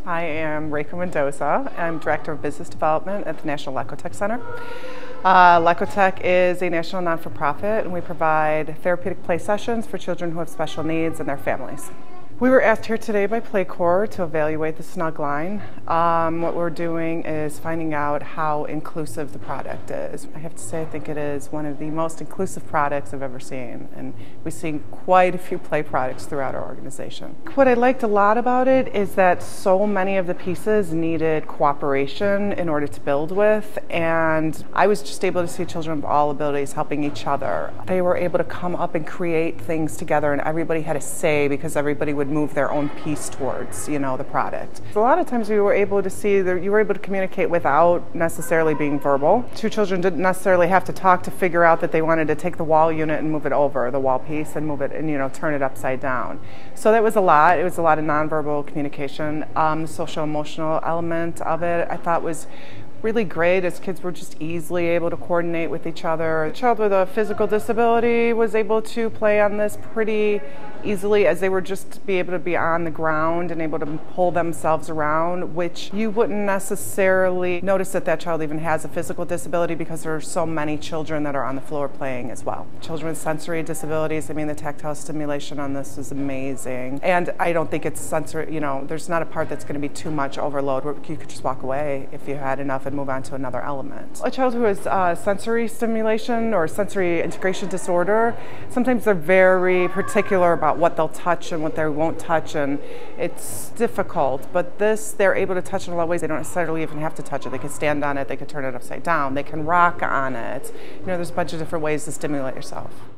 I am Reiko Mendoza. I'm Director of Business Development at the National Lekotek Center. Lekotek is a national non-for-profit, and we provide therapeutic play sessions for children who have special needs and their families. We were asked here today by PlayCorps to evaluate the SNUG line. What we're doing is finding out how inclusive the product is. I have to say I think it is one of the most inclusive products I've ever seen, and we've seen quite a few play products throughout our organization. What I liked a lot about it is that so many of the pieces needed cooperation in order to build with, and I was just able to see children of all abilities helping each other. They were able to come up and create things together, and everybody had a say because everybody would move their own piece towards, the product. A lot of times you were able to see that you were able to communicate without necessarily being verbal. Two children didn't necessarily have to talk to figure out that they wanted to take the wall unit and move it over, the wall piece, and move it and turn it upside down. So that was a lot. It was a lot of nonverbal communication. The social emotional element of it I thought was really great, as kids were just easily able to coordinate with each other. A child with a physical disability was able to play on this pretty easily, as they were just be able to be on the ground and able to pull themselves around, which you wouldn't necessarily notice that that child even has a physical disability because there are so many children that are on the floor playing as well. Children with sensory disabilities, the tactile stimulation on this is amazing. And I don't think it's sensory, there's not a part that's going to be too much overload where you could just walk away if you had enough and move on to another element. A child who has sensory stimulation or sensory integration disorder, sometimes they're very particular about what they'll touch and what they won't touch, and it's difficult. But this, they're able to touch in a lot of ways. They don't necessarily even have to touch it. They can stand on it, they can turn it upside down, they can rock on it. There's a bunch of different ways to stimulate yourself.